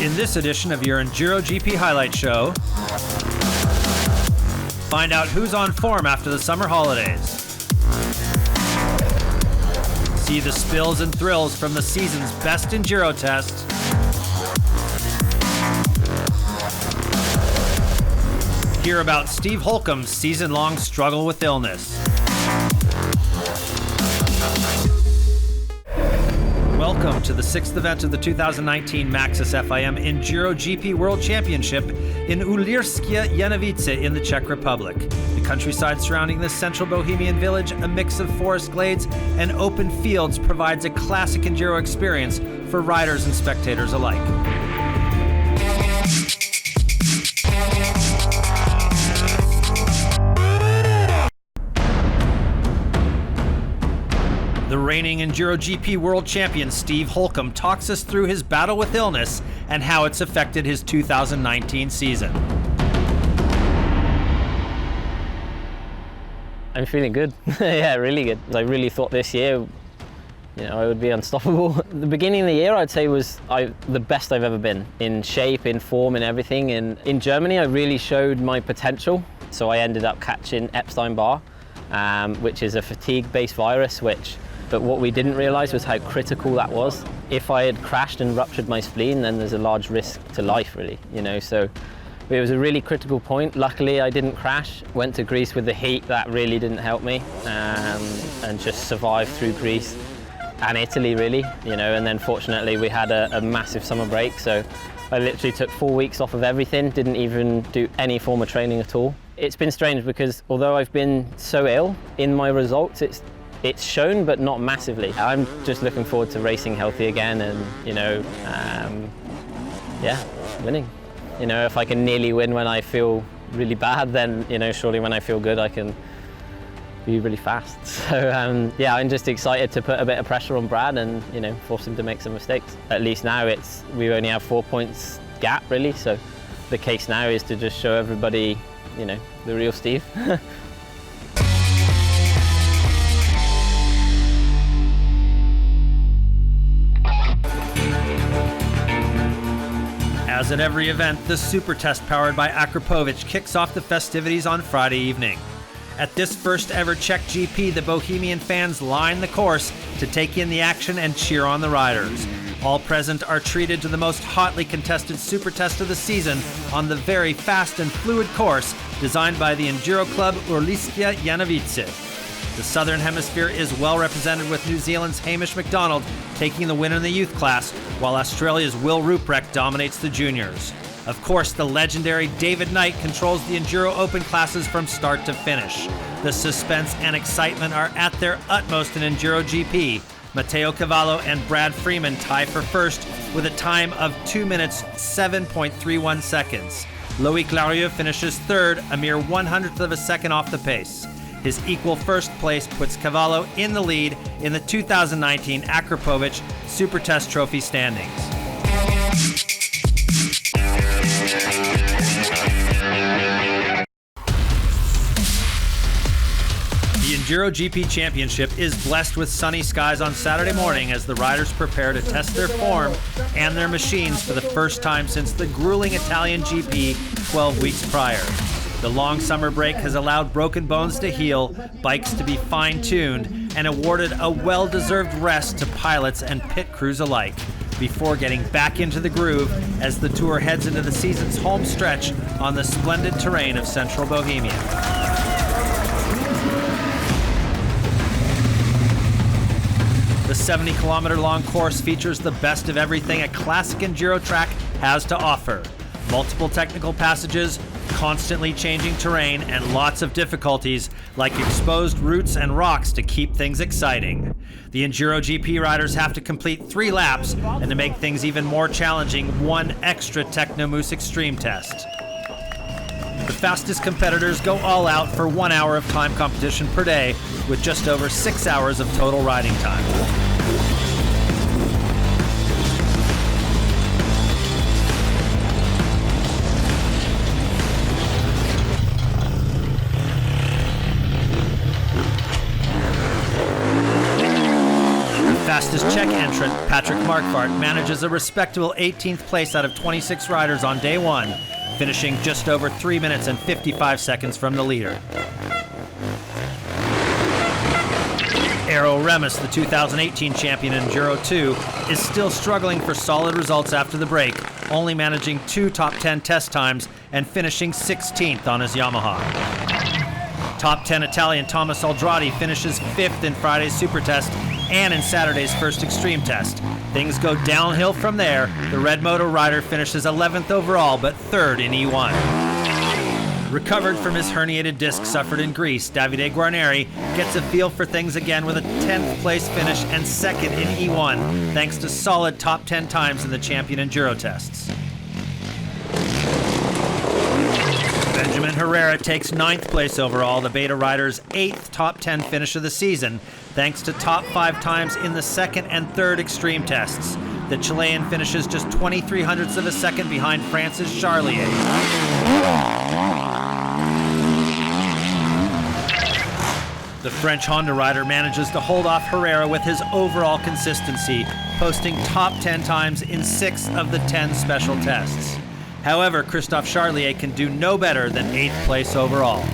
In this edition of your Enduro GP Highlight Show, find out who's on form after the summer holidays. See the spills and thrills from the season's best Enduro test. Hear about Steve Holcomb's season-long struggle with illness. Welcome to the sixth event of the 2019 Maxxis FIM Enduro GP World Championship in Uhlířské Janovice in the Czech Republic. The countryside surrounding this central Bohemian village, a mix of forest glades and open fields, provides a classic Enduro experience for riders and spectators alike. The reigning Enduro GP World Champion Steve Holcomb talks us through his battle with illness and how it's affected his 2019 season. I'm feeling good. Yeah, really good. I really thought this year, I would be unstoppable. The beginning of the year, I'd say, was the best I've ever been in shape, in form, in everything. And in Germany, I really showed my potential. So I ended up catching Epstein-Barr, which is a fatigue-based virus, but what we didn't realize was how critical that was. If I had crashed and ruptured my spleen, then there's a large risk to life, really, so it was a really critical point. Luckily, I didn't crash. Went to Greece with the heat. That really didn't help me, and just survived through Greece and Italy, really, and then fortunately we had a massive summer break, so I literally took 4 weeks off of everything, didn't even do any form of training at all. It's been strange because although I've been so ill, in my results it's shown, but not massively. I'm just looking forward to racing healthy again and, winning. If I can nearly win when I feel really bad, then, surely when I feel good, I can be really fast. So, I'm just excited to put a bit of pressure on Brad and, force him to make some mistakes. At least now we only have 4 points gap, really, so the case now is to just show everybody, the real Steve. As at every event, the Super Test powered by Akrapovic kicks off the festivities on Friday evening. At this first ever Czech GP, the Bohemian fans line the course to take in the action and cheer on the riders. All present are treated to the most hotly contested Super Test of the season on the very fast and fluid course designed by the Enduro club Uhlířské Janovice. The Southern Hemisphere is well represented, with New Zealand's Hamish McDonald taking the win in the youth class, while Australia's Will Ruprecht dominates the juniors. Of course, the legendary David Knight controls the Enduro Open classes from start to finish. The suspense and excitement are at their utmost in Enduro GP. Matteo Cavallo and Brad Freeman tie for first with a time of 2 minutes 7.31 seconds. Loic Larieux finishes third, a mere 100th of a second off the pace. His equal first place puts Cavallo in the lead in the 2019 Akrapovic Super Test Trophy standings. The Enduro GP Championship is blessed with sunny skies on Saturday morning as the riders prepare to test their form and their machines for the first time since the grueling Italian GP 12 weeks prior. The long summer break has allowed broken bones to heal, bikes to be fine-tuned, and awarded a well-deserved rest to pilots and pit crews alike, before getting back into the groove as the tour heads into the season's home stretch on the splendid terrain of central Bohemia. The 70-kilometer-long course features the best of everything a classic Enduro track has to offer. Multiple technical passages, constantly changing terrain, and lots of difficulties like exposed roots and rocks to keep things exciting. The Enduro GP riders have to complete 3 laps, and to make things even more challenging, 1 extra Technomoose Extreme test. The fastest competitors go all out for 1 hour of time competition per day, with just over 6 hours of total riding time. Fastest Czech entrant, Patrick Marquardt, manages a respectable 18th place out of 26 riders on day one, finishing just over 3 minutes and 55 seconds from the leader. Eero Remes, the 2018 champion in Enduro 2, is still struggling for solid results after the break, only managing 2 top 10 test times and finishing 16th on his Yamaha. Top 10 Italian Thomas Aldradi finishes 5th in Friday's Super Test and in Saturday's first Extreme Test. Things go downhill from there. The Red Moto rider finishes 11th overall, but 3rd in E1. Recovered from his herniated disc suffered in Greece, Davide Guarneri gets a feel for things again with a 10th place finish and 2nd in E1, thanks to solid top 10 times in the Champion Enduro tests. Benjamin Herrera takes 9th place overall, the Beta rider's 8th top 10 finish of the season, thanks to top 5 times in the 2nd and 3rd Extreme tests. The Chilean finishes just 23/100ths of a second behind France's Charlier. The French Honda rider manages to hold off Herrera with his overall consistency, posting top 10 times in 6 of the 10 special tests. However, Christophe Charlier can do no better than 8th place overall.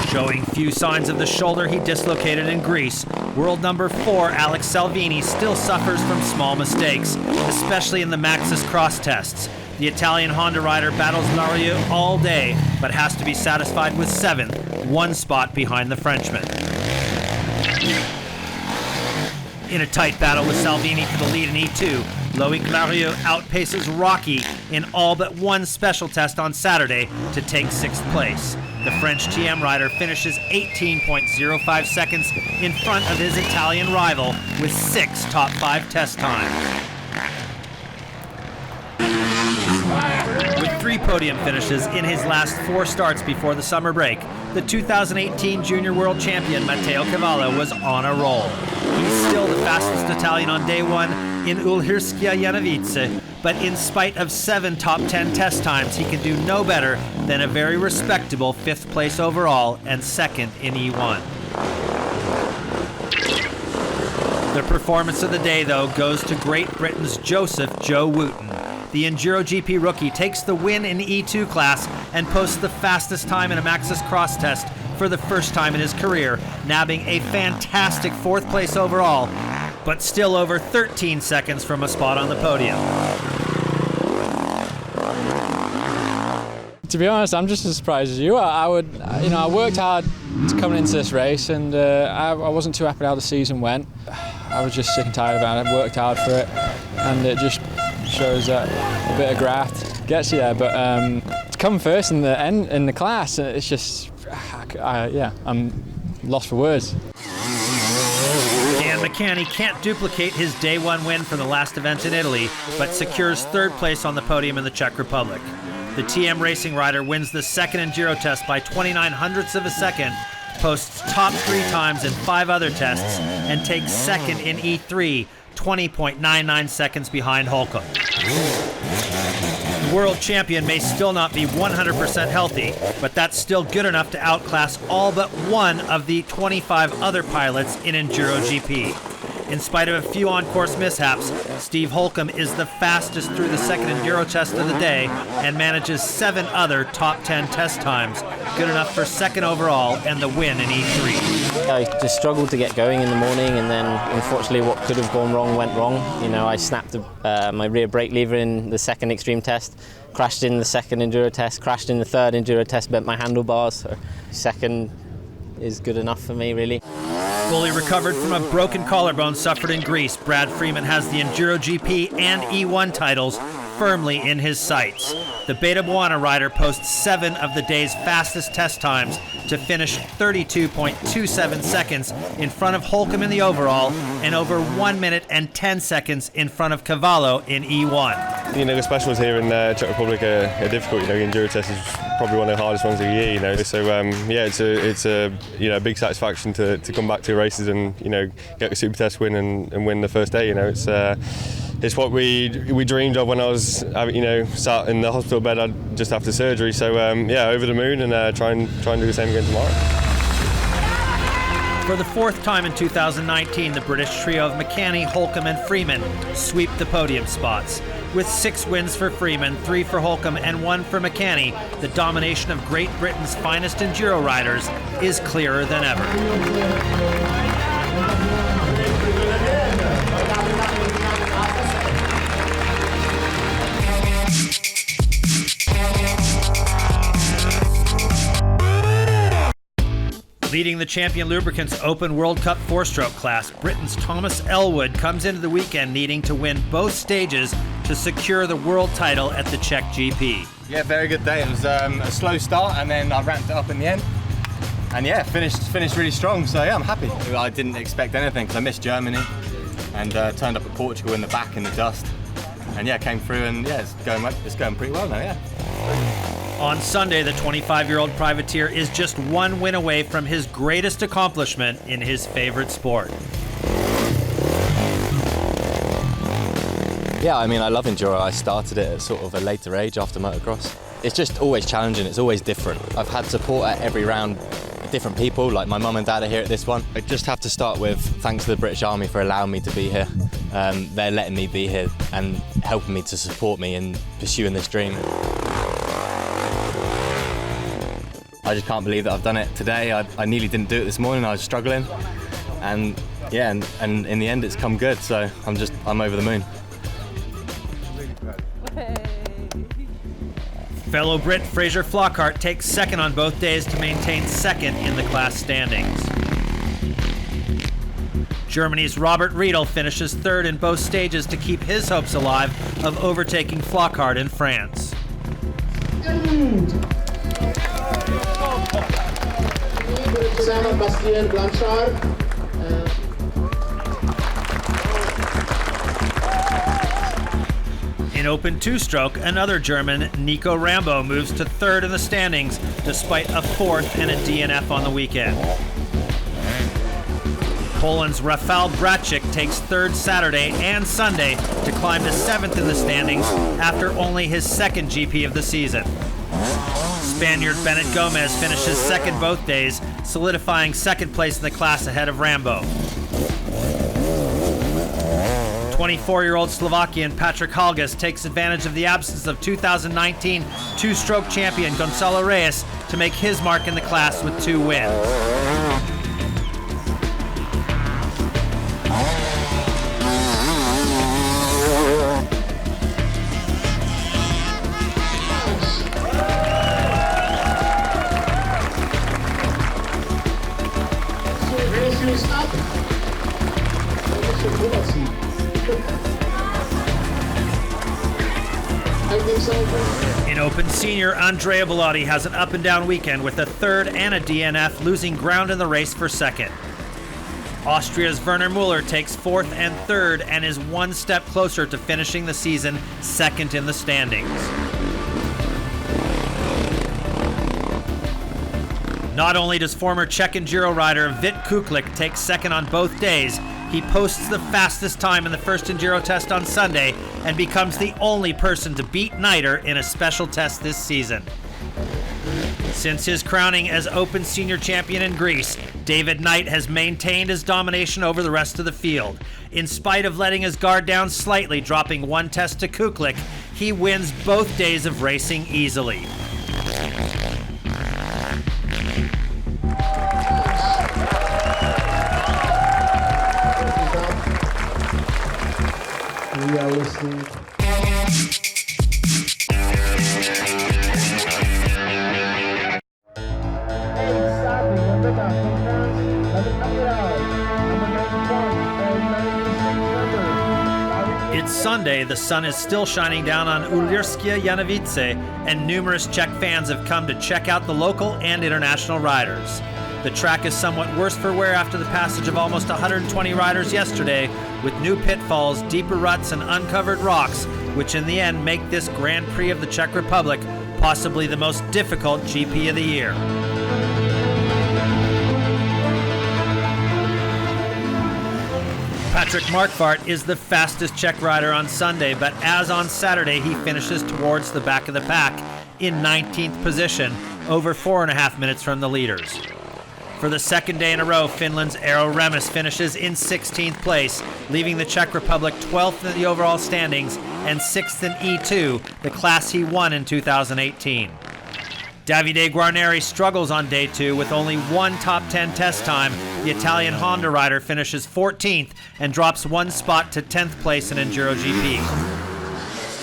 Showing few signs of the shoulder he dislocated in Greece, world number 4 Alex Salvini still suffers from small mistakes, especially in the Maxxis cross tests. The Italian Honda rider battles Larieux all day, but has to be satisfied with 7th, 1 spot behind the Frenchman. In a tight battle with Salvini for the lead in E2, Loic Larieux outpaces Rocky in all but 1 special test on Saturday to take 6th place. The French TM rider finishes 18.05 seconds in front of his Italian rival with 6 top 5 test times. With 3 podium finishes in his last 4 starts before the summer break, the 2018 Junior World Champion Matteo Cavallo was on a roll. He's still the fastest Italian on day 1 in Uhlířské Janovice, but in spite of 7 top 10 test times, he can do no better than a very respectable 5th place overall and 2nd in E1. The performance of the day, though, goes to Great Britain's Joseph Joe Wooten. The Enduro GP rookie takes the win in E2 class and posts the fastest time in a Maxxis cross test for the first time in his career, nabbing a fantastic 4th place overall, but still over 13 seconds from a spot on the podium. To be honest, I'm just as surprised as you. I worked hard coming into this race, and I wasn't too happy how the season went. I was just sick and tired of it. I worked hard for it, and it just shows that a bit of graft gets you there. But to come first in the class, it's just, I'm lost for words. Dan McCanny can't duplicate his day 1 win from the last event in Italy, but secures 3rd place on the podium in the Czech Republic. The TM Racing rider wins the 2nd Enduro test by 29/100ths of a second, posts top 3 times in 5 other tests, and takes 2nd in E3, 20.99 seconds behind Holcomb. The world champion may still not be 100% healthy, but that's still good enough to outclass all but 1 of the 25 other pilots in Enduro GP. In spite of a few on-course mishaps, Steve Holcomb is the fastest through the 2nd Enduro test of the day and manages 7 other top 10 test times, good enough for 2nd overall and the win in E3. I just struggled to get going in the morning, and then unfortunately what could have gone wrong went wrong. You know, I snapped my rear brake lever in the 2nd Extreme test, crashed in the 2nd Enduro test, crashed in the 3rd Enduro test, bent my handlebars. So 2nd is good enough for me, really. Fully recovered from a broken collarbone suffered in Greece, Brad Freeman has the Enduro GP and E1 titles firmly in his sights. The Beta Moana rider posts 7 of the day's fastest test times to finish 32.27 seconds in front of Holcomb in the overall and over 1 minute and 10 seconds in front of Cavallo in E1. You know, the specials here in Czech Republic are difficult. You know, the Enduro test is probably one of the hardest ones of the year. You know, so it's a big satisfaction to come back to races and get the Super Test win and win the first day. You know, it's it's what we dreamed of when I was sat in the hospital bed just after surgery. So yeah, over the moon, and try and do the same again tomorrow. For the fourth time in 2019, the British trio of McCanny, Holcomb and Freeman sweep the podium spots. With 6 wins for Freeman, 3 for Holcomb and 1 for McCanny, the domination of Great Britain's finest enduro riders is clearer than ever. Leading the Champion Lubricants Open World Cup 4-stroke class, Britain's Thomas Elwood comes into the weekend needing to win both stages to secure the world title at the Czech GP. Yeah, very good day. It was a slow start, and then I ramped it up in the end. And yeah, finished really strong, so yeah, I'm happy. I didn't expect anything because I missed Germany and turned up at Portugal in the back in the dust. And yeah, came through, and yeah, it's going pretty well now, yeah. On Sunday, the 25-year-old privateer is just 1 win away from his greatest accomplishment in his favorite sport. Yeah, I mean, I love Enduro. I started it at sort of a later age after motocross. It's just always challenging, it's always different. I've had support at every round, different people, like my mum and dad are here at this one. I just have to start with thanks to the British Army for allowing me to be here. They're letting me be here and helping me to support me in pursuing this dream. I just can't believe that I've done it today. I nearly didn't do it this morning, I was struggling. And yeah, and in the end it's come good, so I'm over the moon. Fellow Brit Fraser Flockhart takes second on both days to maintain second in the class standings. Germany's Robert Riedel finishes third in both stages to keep his hopes alive of overtaking Flockhart in France. In Open 2-stroke, another German, Nico Rambo, moves to third in the standings despite a 4th and a DNF on the weekend. Poland's Rafał Bracik takes third Saturday and Sunday to climb to 7th in the standings after only his 2nd GP of the season. Spaniard Bennett Gomez finishes second both days, solidifying 2nd place in the class ahead of Rambo. 24-year-old Slovakian Patrick Halgas takes advantage of the absence of 2019 2-stroke champion Gonçalo Reyes to make his mark in the class with 2 wins. In Open Senior, Andrea Bellotti has an up-and-down weekend with a 3rd and a DNF, losing ground in the race for 2nd. Austria's Werner Muller takes 4th and 3rd and is 1 step closer to finishing the season 2nd in the standings. Not only does former Czech Enduro rider Vit Kuklik take 2nd on both days, he posts the fastest time in the first Enduro test on Sunday and becomes the only person to beat Niter in a special test this season. Since his crowning as Open Senior Champion in Greece, David Knight has maintained his domination over the rest of the field. In spite of letting his guard down slightly, dropping 1 test to Kuklik, he wins both days of racing easily. We are listening. It's Sunday, the sun is still shining down on Uhlířské Janovice, and numerous Czech fans have come to check out the local and international riders. The track is somewhat worse for wear after the passage of almost 120 riders yesterday, with new pitfalls, deeper ruts, and uncovered rocks, which in the end make this Grand Prix of the Czech Republic possibly the most difficult GP of the year. Patrick Marquardt is the fastest Czech rider on Sunday, but as on Saturday, he finishes towards the back of the pack in 19th position, over 4.5 minutes from the leaders. For the second day in a row, Finland's Eero Remes finishes in 16th place, leaving the Czech Republic 12th in the overall standings and 6th in E2, the class he won in 2018. Davide Guarneri struggles on day 2 with only one top 10 test time. The Italian Honda rider finishes 14th and drops one spot to 10th place in Enduro GP.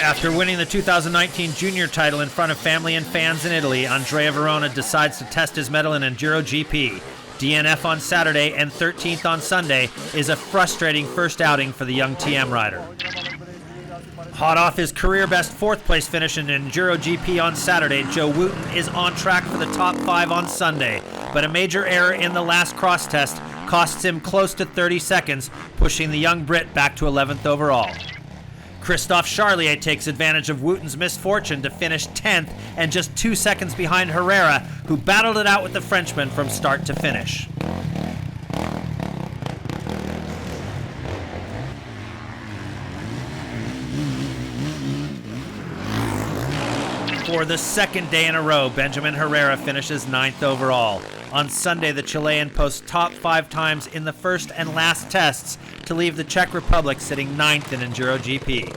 After winning the 2019 junior title in front of family and fans in Italy, Andrea Verona decides to test his mettle in Enduro GP. DNF on Saturday and 13th on Sunday is a frustrating first outing for the young TM rider. Hot off his career-best 4th place finish in Enduro GP on Saturday, Joe Wooten is on track for the top 5 on Sunday, but a major error in the last cross test costs him close to 30 seconds, pushing the young Brit back to 11th overall. Christophe Charlier takes advantage of Wooten's misfortune to finish 10th and just 2 seconds behind Herrera, who battled it out with the Frenchman from start to finish. For the second day in a row, Benjamin Herrera finishes 9th overall. On Sunday, the Chilean posts top 5 times in the first and last tests to leave the Czech Republic sitting 9th in Enduro GP.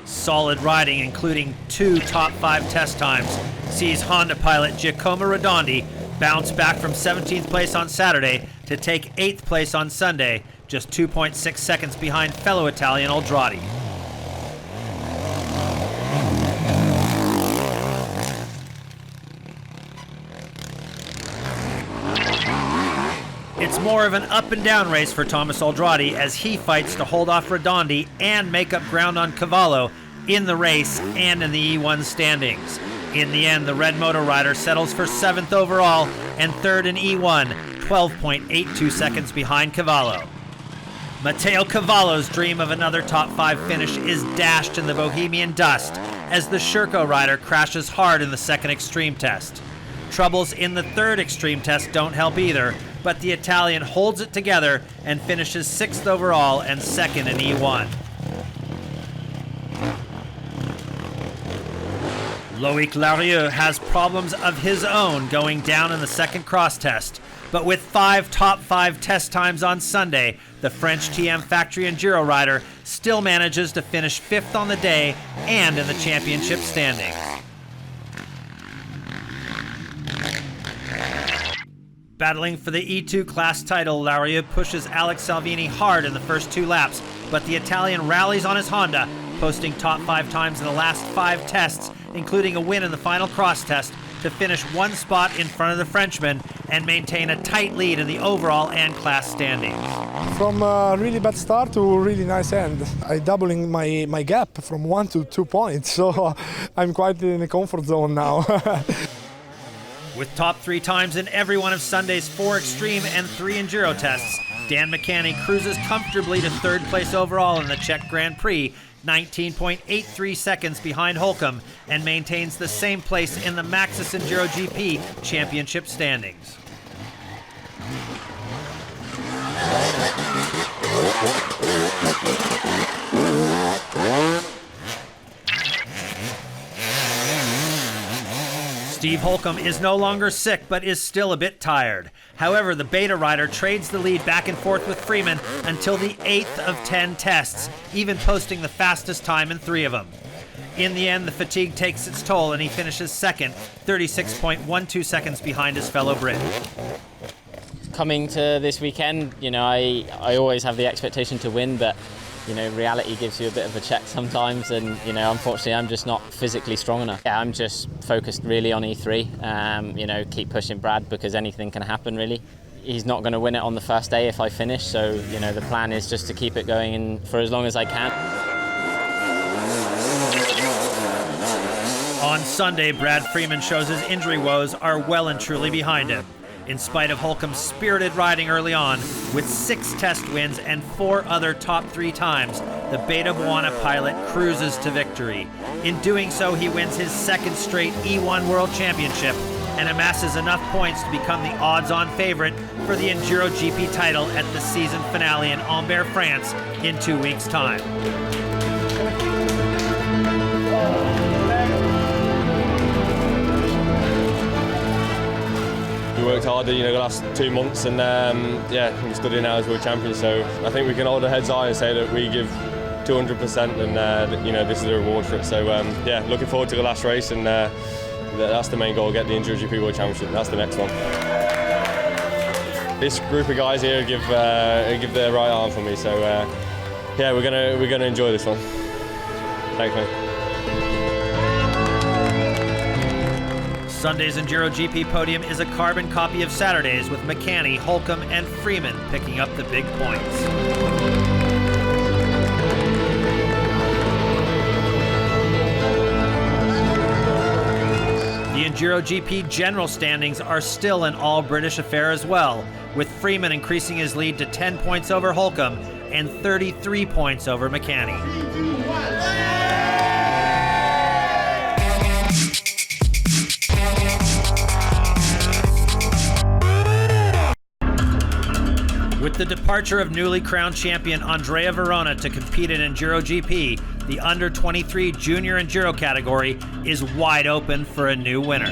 Solid riding, including 2 top 5 test times, sees Honda pilot Giacomo Redondi bounce back from 17th place on Saturday to take 8th place on Sunday, just 2.6 seconds behind fellow Italian Oldrati. It's more of an up and down race for Thomas Oldrati as he fights to hold off Redondi and make up ground on Cavallo in the race and in the E1 standings. In the end, the Red Moto rider settles for 7th overall and 3rd in E1, 12.82 seconds behind Cavallo. Matteo Cavallo's dream of another top 5 finish is dashed in the Bohemian dust as the Sherco rider crashes hard in the second extreme test. Troubles in the third extreme test don't help either, but the Italian holds it together and finishes 6th overall and 2nd in E1. Loic Larieux has problems of his own going down in the second cross test, but with 5 top 5 test times on Sunday, the French TM Factory Enduro rider still manages to finish 5th on the day and in the championship standings. Battling for the E2 class title, Larieux pushes Alex Salvini hard in the first 2 laps, but the Italian rallies on his Honda, posting top 5 times in the last 5 tests, including a win in the final cross test, to finish 1 spot in front of the Frenchman and maintain a tight lead in the overall and class standings. From a really bad start to a really nice end. I'm doubling my gap from 1 to 2 points, so I'm quite in a comfort zone now. With top 3 times in every one of Sunday's 4 extreme and 3 enduro tests, Dan McCanney cruises comfortably to 3rd place overall in the Czech Grand Prix, 19.83 seconds behind Holcomb, and maintains the same place in the Maxxis Enduro GP championship standings. Steve Holcomb is no longer sick, but is still a bit tired. However, the Beta rider trades the lead back and forth with Freeman until the 8th of 10 tests, even posting the fastest time in 3 of them. In the end, the fatigue takes its toll and he finishes 2nd, 36.12 seconds behind his fellow Brit. Coming to this weekend, I always have the expectation to win, but reality gives you a bit of a check sometimes, and unfortunately I'm just not physically strong enough. Yeah, I'm just focused really on E3, keep pushing Brad because anything can happen really. He's not going to win it on the first day if I finish, so the plan is just to keep it going for as long as I can. On Sunday, Brad Freeman shows his injury woes are well and truly behind him. In spite of Holcomb's spirited riding early on, with 6 test wins and 4 other top 3 times, the Beta Moana pilot cruises to victory. In doing so, he wins his 2nd straight E1 World Championship and amasses enough points to become the odds-on favorite for the Enduro GP title at the season finale in Ambert, France in 2 weeks' time. We worked hard, the last 2 months, and we stood in now as world champions. So I think we can hold our heads high and say that we give 200%, and this is the reward for it. So looking forward to the last race, and that's the main goal: get the Enduro GP World Championship. That's the next one. This group of guys here give their right arm for me. So we're gonna enjoy this one. Thanks, man. Sunday's Enduro GP podium is a carbon copy of Saturday's, with McCanny, Holcomb, and Freeman picking up the big points. The Enduro GP general standings are still an all-British affair as well, with Freeman increasing his lead to 10 points over Holcomb and 33 points over McCanny. With the departure of newly crowned champion Andrea Verona to compete in Enduro GP, the under-23 junior Enduro category is wide open for a new winner.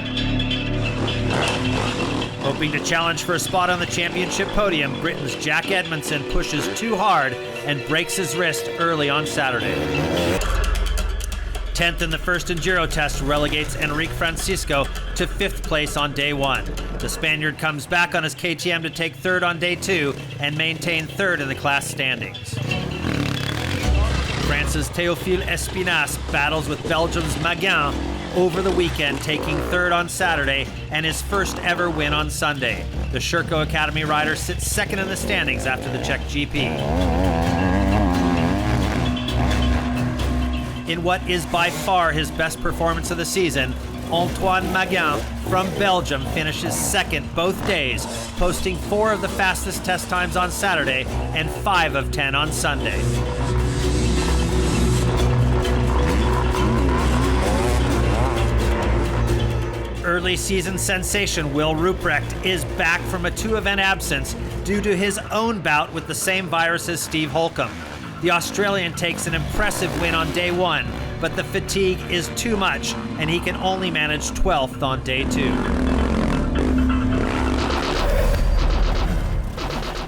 Hoping to challenge for a spot on the championship podium, Britain's Jack Edmondson pushes too hard and breaks his wrist early on Saturday. 10th in the first Enduro test relegates Enrique Francisco to 5th place on day 1. The Spaniard comes back on his KTM to take 3rd on day 2 and maintain 3rd in the class standings. France's Théophile Espinas battles with Belgium's Maguin over the weekend, taking 3rd on Saturday and his first ever win on Sunday. The Sherco Academy rider sits 2nd in the standings after the Czech GP. In what is by far his best performance of the season, Antoine Maguin from Belgium finishes 2nd both days, posting 4 of the fastest test times on Saturday and 5 of 10 on Sunday. Early season sensation Will Ruprecht is back from a 2-event absence due to his own bout with the same virus as Steve Holcomb. The Australian takes an impressive win on day 1, but the fatigue is too much, and he can only manage 12th on day 2.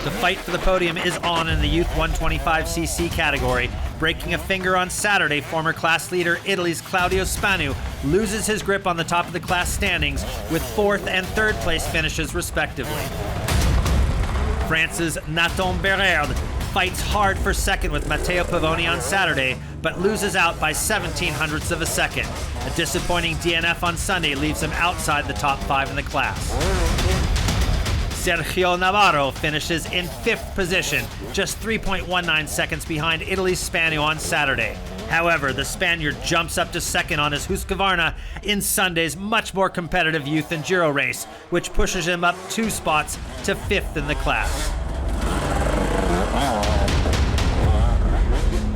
The fight for the podium is on in the Youth 125cc category. Breaking a finger on Saturday, former class leader Italy's Claudio Spanu loses his grip on the top of the class standings with 4th and 3rd place finishes respectively. France's Nathan Berard fights hard for 2nd with Matteo Pavoni on Saturday, but loses out by 0.17 of a second. A disappointing DNF on Sunday leaves him outside the top 5 in the class. Sergio Navarro finishes in 5th position, just 3.19 seconds behind Italy's Spaniard on Saturday. However, the Spaniard jumps up to 2nd on his Husqvarna in Sunday's much more competitive youth enduro race, which pushes him up 2 spots to 5th in the class.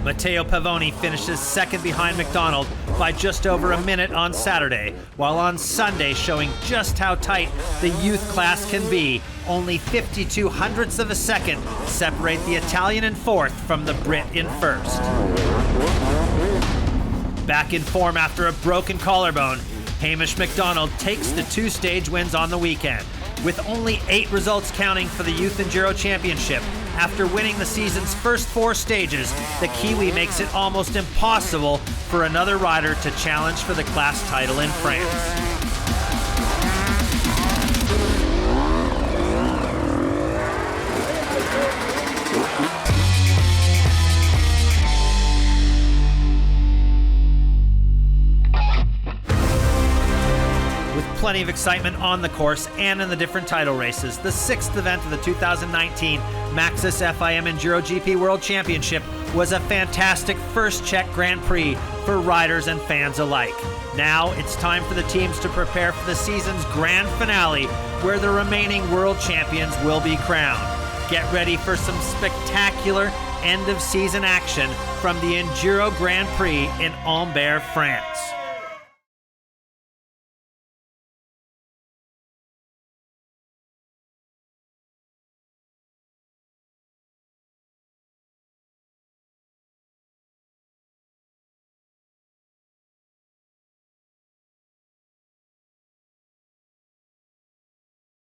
Matteo Pavoni finishes 2nd behind McDonald by just over a minute on Saturday, while on Sunday showing just how tight the youth class can be. Only 52 hundredths of a second separate the Italian in 4th from the Brit in 1st. Back in form after a broken collarbone, Hamish McDonald takes the 2 stage wins on the weekend. With only 8 results counting for the Youth Enduro Championship, after winning the season's first 4 stages, the Kiwi makes it almost impossible for another rider to challenge for the class title in France. Plenty of excitement on the course and in the different title races. The 6th event of the 2019 Maxxis FIM Enduro GP World Championship was a fantastic first Czech Grand Prix for riders and fans alike. Now it's time for the teams to prepare for the season's grand finale, where the remaining world champions will be crowned. Get ready for some spectacular end-of-season action from the Enduro Grand Prix in Ambert, France.